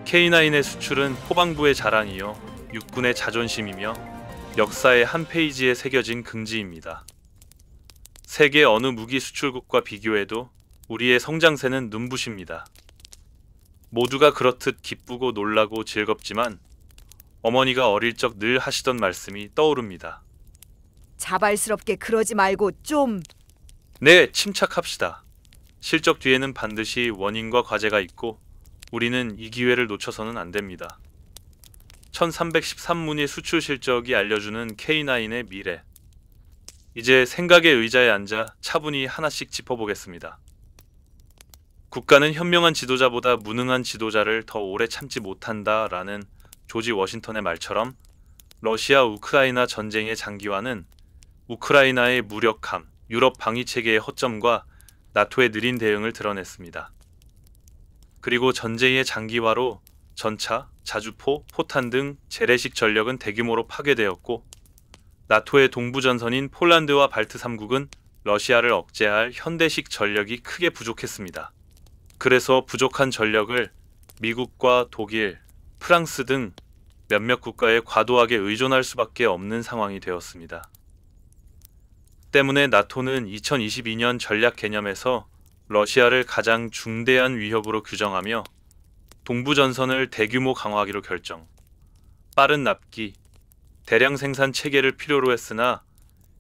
K9의 수출은 포방부의 자랑이요, 육군의 자존심이며 역사의 한 페이지에 새겨진 긍지입니다. 세계 어느 무기 수출국과 비교해도 우리의 성장세는 눈부십니다. 모두가 그렇듯 기쁘고 놀라고 즐겁지만 어머니가 어릴 적 늘 하시던 말씀이 떠오릅니다. 자발스럽게 그러지 말고 좀... 네, 침착합시다. 실적 뒤에는 반드시 원인과 과제가 있고 우리는 이 기회를 놓쳐서는 안 됩니다. 1313문의 수출 실적이 알려주는 K9의 미래. 이제 생각의 의자에 앉아 차분히 하나씩 짚어보겠습니다. 국가는 현명한 지도자보다 무능한 지도자를 더 오래 참지 못한다라는 조지 워싱턴의 말처럼 러시아 우크라이나 전쟁의 장기화는 우크라이나의 무력함, 유럽 방위체계의 허점과 나토의 느린 대응을 드러냈습니다. 그리고 전쟁의 장기화로 전차, 자주포, 포탄 등 재래식 전력은 대규모로 파괴되었고 나토의 동부전선인 폴란드와 발트 3국은 러시아를 억제할 현대식 전력이 크게 부족했습니다. 그래서 부족한 전력을 미국과 독일, 프랑스 등 몇몇 국가에 과도하게 의존할 수밖에 없는 상황이 되었습니다. 때문에 나토는 2022년 전략 개념에서 러시아를 가장 중대한 위협으로 규정하며 동부전선을 대규모 강화하기로 결정. 빠른 납기, 대량 생산 체계를 필요로 했으나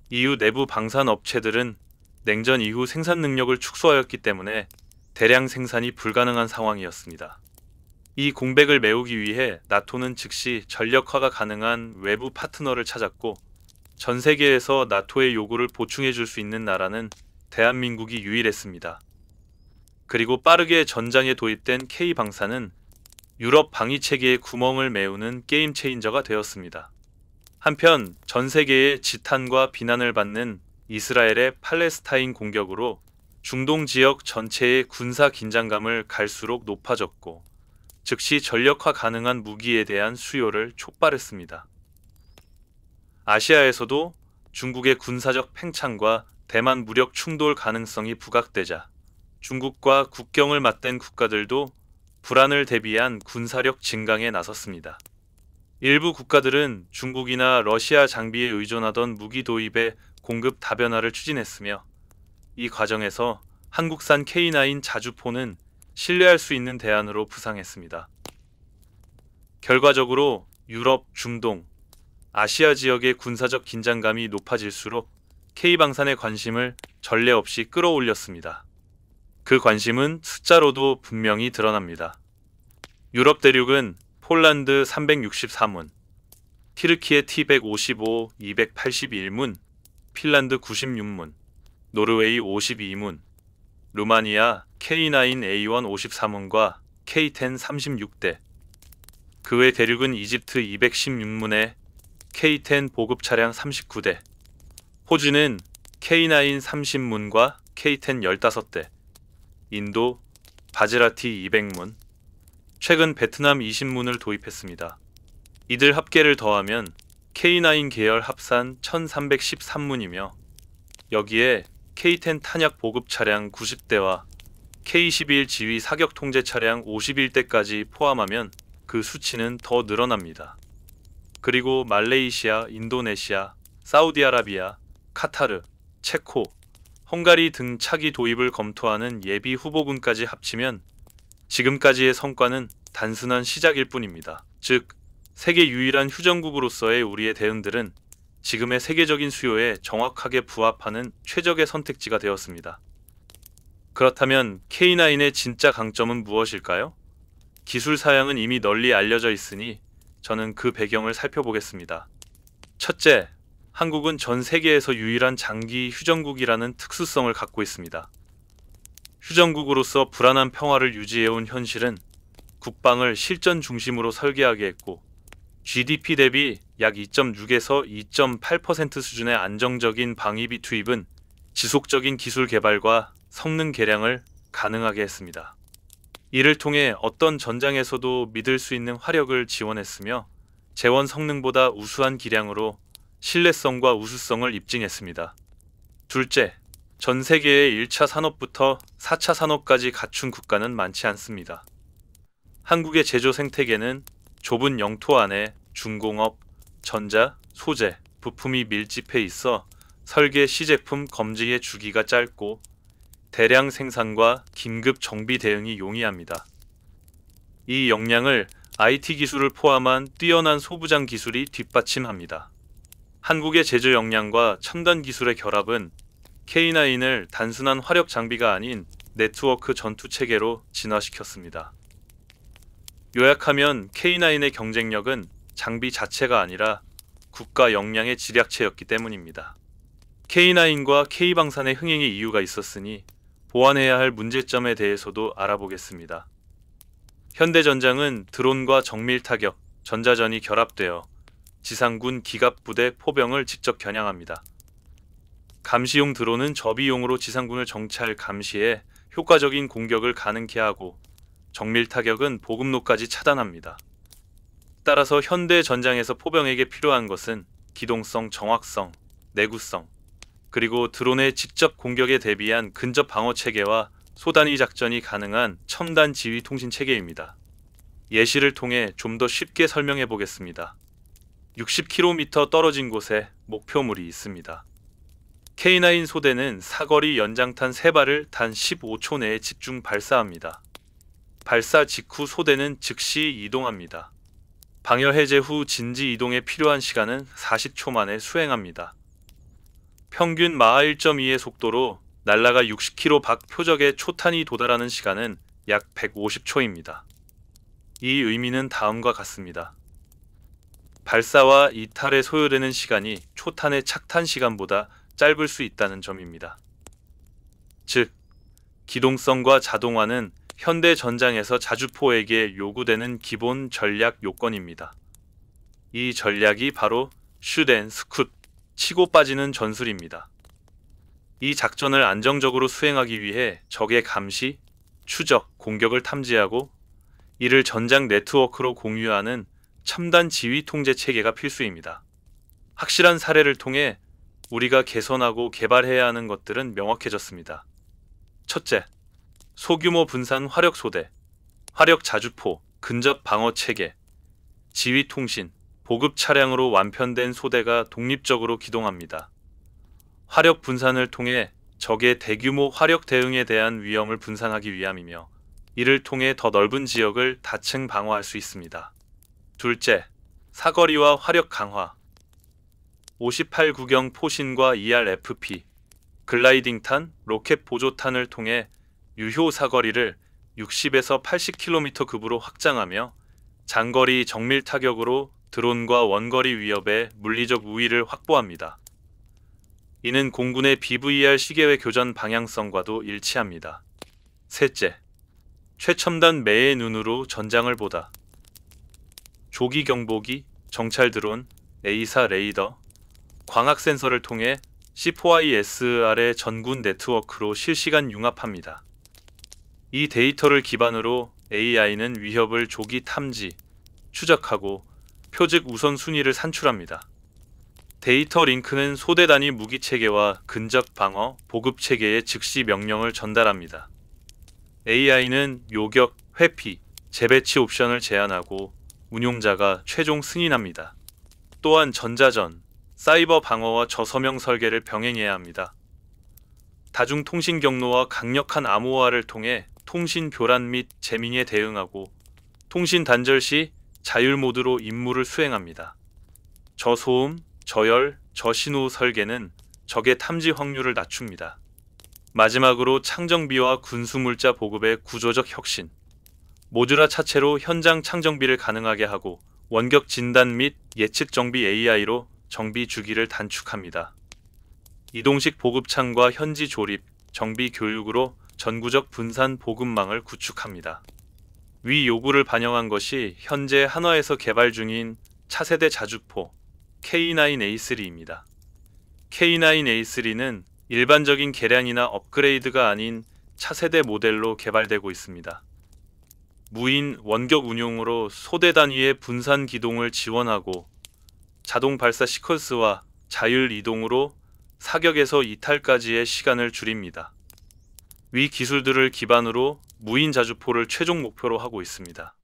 EU 내부 방산 업체들은 냉전 이후 생산 능력을 축소하였기 때문에 대량 생산이 불가능한 상황이었습니다. 이 공백을 메우기 위해 나토는 즉시 전력화가 가능한 외부 파트너를 찾았고 전 세계에서 나토의 요구를 보충해 줄 수 있는 나라는 대한민국이 유일했습니다. 그리고 빠르게 전장에 도입된 K방산은 유럽 방위체계의 구멍을 메우는 게임 체인저가 되었습니다. 한편 전 세계의 지탄과 비난을 받는 이스라엘의 팔레스타인 공격으로 중동 지역 전체의 군사 긴장감을 갈수록 높아졌고 즉시 전력화 가능한 무기에 대한 수요를 촉발했습니다. 아시아에서도 중국의 군사적 팽창과 대만 무력 충돌 가능성이 부각되자 중국과 국경을 맞댄 국가들도 불안을 대비한 군사력 증강에 나섰습니다. 일부 국가들은 중국이나 러시아 장비에 의존하던 무기 도입에 공급 다변화를 추진했으며 이 과정에서 한국산 K9 자주포는 신뢰할 수 있는 대안으로 부상했습니다. 결과적으로 유럽, 중동, 아시아 지역의 군사적 긴장감이 높아질수록 K방산의 관심을 전례 없이 끌어올렸습니다. 그 관심은 숫자로도 분명히 드러납니다. 유럽 대륙은 폴란드 363문, 티르키예 T155, 281문, 핀란드 96문, 노르웨이 52문, 루마니아 K9A1 54문과 K10 36대, 그 외 대륙은 이집트 216문에 K10 보급 차량 39대, 호주는 K9 30문과 K10 15대, 인도 바지라티 200문, 최근 베트남 20문을 도입했습니다. 이들 합계를 더하면 K9 계열 합산 1313문이며 여기에 K10 탄약 보급 차량 90대와 K11 지휘 사격 통제 차량 51대까지 포함하면 그 수치는 더 늘어납니다. 그리고 말레이시아, 인도네시아, 사우디아라비아, 카타르, 체코, 헝가리 등 차기 도입을 검토하는 예비 후보군까지 합치면 지금까지의 성과는 단순한 시작일 뿐입니다. 즉, 세계 유일한 휴전국으로서의 우리의 대응들은 지금의 세계적인 수요에 정확하게 부합하는 최적의 선택지가 되었습니다. 그렇다면 K9의 진짜 강점은 무엇일까요? 기술 사양은 이미 널리 알려져 있으니 저는 그 배경을 살펴보겠습니다. 첫째, 한국은 전 세계에서 유일한 장기 휴전국이라는 특수성을 갖고 있습니다. 휴전국으로서 불안한 평화를 유지해온 현실은 국방을 실전 중심으로 설계하게 했고 GDP 대비 약 2.6에서 2.8% 수준의 안정적인 방위비 투입은 지속적인 기술 개발과 성능 개량을 가능하게 했습니다. 이를 통해 어떤 전장에서도 믿을 수 있는 화력을 지원했으며 재원 성능보다 우수한 기량으로 신뢰성과 우수성을 입증했습니다. 둘째, 전 세계의 1차 산업부터 4차 산업까지 갖춘 국가는 많지 않습니다. 한국의 제조 생태계는 좁은 영토 안에 중공업, 전자, 소재, 부품이 밀집해 있어 설계 시제품 검증의 주기가 짧고 대량 생산과 긴급 정비 대응이 용이합니다. 이 역량을 IT 기술을 포함한 뛰어난 소부장 기술이 뒷받침합니다. 한국의 제조 역량과 첨단 기술의 결합은 K9을 단순한 화력 장비가 아닌 네트워크 전투 체계로 진화시켰습니다. 요약하면 K9의 경쟁력은 장비 자체가 아니라 국가 역량의 집약체였기 때문입니다. K9과 K방산의 흥행의 이유가 있었으니 보완해야 할 문제점에 대해서도 알아보겠습니다. 현대전장은 드론과 정밀 타격, 전자전이 결합되어 지상군 기갑부대 포병을 직접 겨냥합니다. 감시용 드론은 저비용으로 지상군을 정찰 감시해 효과적인 공격을 가능케 하고 정밀 타격은 보급로까지 차단합니다. 따라서 현대 전장에서 포병에게 필요한 것은 기동성, 정확성, 내구성, 그리고 드론의 직접 공격에 대비한 근접 방어 체계와 소단위 작전이 가능한 첨단 지휘 통신 체계입니다. 예시를 통해 좀 더 쉽게 설명해 보겠습니다. 60km 떨어진 곳에 목표물이 있습니다. K9 소대는 사거리 연장탄 3발을 단 15초 내에 집중 발사합니다. 발사 직후 소대는 즉시 이동합니다. 방열 해제 후 진지 이동에 필요한 시간은 40초 만에 수행합니다. 평균 마하 1.2의 속도로 날라가 60km 밖 표적에 초탄이 도달하는 시간은 약 150초입니다. 이 의미는 다음과 같습니다. 발사와 이탈에 소요되는 시간이 초탄의 착탄 시간보다 짧을 수 있다는 점입니다. 즉, 기동성과 자동화는 현대 전장에서 자주포에게 요구되는 기본 전략 요건입니다. 이 전략이 바로 슛 앤 스쿰, 치고 빠지는 전술입니다. 이 작전을 안정적으로 수행하기 위해 적의 감시, 추적, 공격을 탐지하고 이를 전장 네트워크로 공유하는 첨단 지휘 통제 체계가 필수입니다. 확실한 사례를 통해 우리가 개선하고 개발해야 하는 것들은 명확해졌습니다. 첫째, 소규모 분산 화력 소대, 화력 자주포, 근접 방어 체계, 지휘 통신, 보급 차량으로 완편된 소대가 독립적으로 기동합니다. 화력 분산을 통해 적의 대규모 화력 대응에 대한 위험을 분산하기 위함이며 이를 통해 더 넓은 지역을 다층 방어할 수 있습니다. 둘째, 사거리와 화력 강화. 58구경 포신과 ERFP, 글라이딩탄, 로켓 보조탄을 통해 유효 사거리를 60에서 80km 급으로 확장하며 장거리 정밀 타격으로 드론과 원거리 위협에 물리적 우위를 확보합니다. 이는 공군의 BVR 시계회 교전 방향성과도 일치합니다. 셋째, 최첨단 매의 눈으로 전장을 보다. 조기 경보기, 정찰 드론, A사 레이더, 광학 센서를 통해 C4ISR의 전군 네트워크로 실시간 융합합니다. 이 데이터를 기반으로 AI는 위협을 조기 탐지, 추적하고 표적 우선순위를 산출합니다. 데이터 링크는 소대 단위 무기 체계와 근접 방어, 보급 체계에 즉시 명령을 전달합니다. AI는 요격, 회피, 재배치 옵션을 제한하고 운용자가 최종 승인합니다. 또한 전자전, 사이버 방어와 저서명 설계를 병행해야 합니다. 다중통신 경로와 강력한 암호화를 통해 통신 교란 및 재밍에 대응하고 통신 단절 시 자율 모드로 임무를 수행합니다. 저소음, 저열, 저신호 설계는 적의 탐지 확률을 낮춥니다. 마지막으로 창정비와 군수물자 보급의 구조적 혁신. 모듈화 차체로 현장 창정비를 가능하게 하고 원격 진단 및 예측 정비 AI로 정비 주기를 단축합니다. 이동식 보급창과 현지 조립, 정비 교육으로 전구적 분산 보급망을 구축합니다. 위 요구를 반영한 것이 현재 한화에서 개발 중인 차세대 자주포 K9A3입니다. K9A3는 일반적인 개량이나 업그레이드가 아닌 차세대 모델로 개발되고 있습니다. 무인 원격 운용으로 소대 단위의 분산 기동을 지원하고 자동 발사 시퀀스와 자율 이동으로 사격에서 이탈까지의 시간을 줄입니다. 위 기술들을 기반으로 무인 자주포를 최종 목표로 하고 있습니다.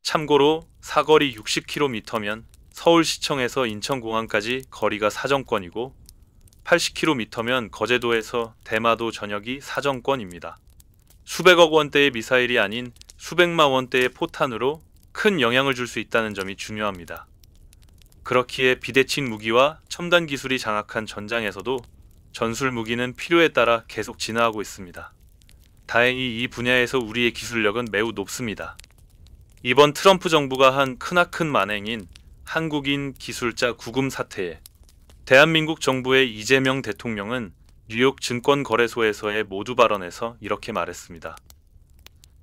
참고로 사거리 60km면 서울시청에서 인천공항까지 거리가 사정권이고 80km면 거제도에서 대마도 전역이 사정권입니다. 수백억 원대의 미사일이 아닌 수백만 원대의 포탄으로 큰 영향을 줄 수 있다는 점이 중요합니다. 그렇기에 비대칭 무기와 첨단 기술이 장악한 전장에서도 전술 무기는 필요에 따라 계속 진화하고 있습니다. 다행히 이 분야에서 우리의 기술력은 매우 높습니다. 이번 트럼프 정부가 한 크나큰 만행인 한국인 기술자 구금 사태에 대한민국 정부의 이재명 대통령은 뉴욕 증권거래소에서의 모두 발언에서 이렇게 말했습니다.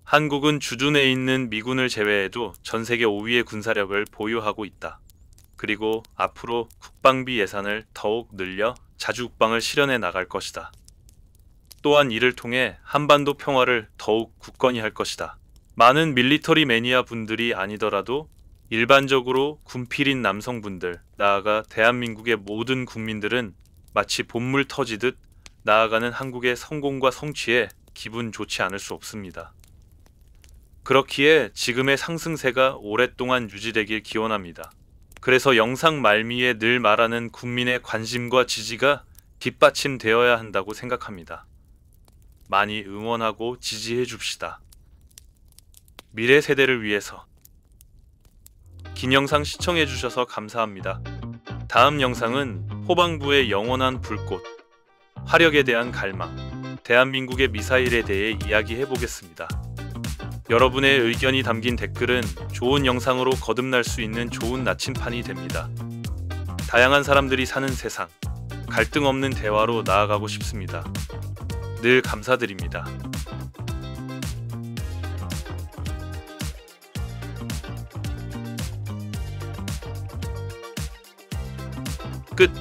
한국은 주둔해 있는 미군을 제외해도 전 세계 5위의 군사력을 보유하고 있다. 그리고 앞으로 국방비 예산을 더욱 늘려 자주국방을 실현해 나갈 것이다. 또한 이를 통해 한반도 평화를 더욱 굳건히 할 것이다. 많은 밀리터리 매니아 분들이 아니더라도 일반적으로 군필인 남성분들, 나아가 대한민국의 모든 국민들은 마치 봇물 터지듯 나아가는 한국의 성공과 성취에 기분 좋지 않을 수 없습니다. 그렇기에 지금의 상승세가 오랫동안 유지되길 기원합니다. 그래서 영상 말미에 늘 말하는 국민의 관심과 지지가 뒷받침되어야 한다고 생각합니다. 많이 응원하고 지지해 줍시다. 미래 세대를 위해서. 긴 영상 시청해 주셔서 감사합니다. 다음 영상은 호방부의 영원한 불꽃, 화력에 대한 갈망, 대한민국의 미사일에 대해 이야기해 보겠습니다. 여러분의 의견이 담긴 댓글은 좋은 영상으로 거듭날 수 있는 좋은 나침판이 됩니다. 다양한 사람들이 사는 세상, 갈등 없는 대화로 나아가고 싶습니다. 늘 감사드립니다. 끝.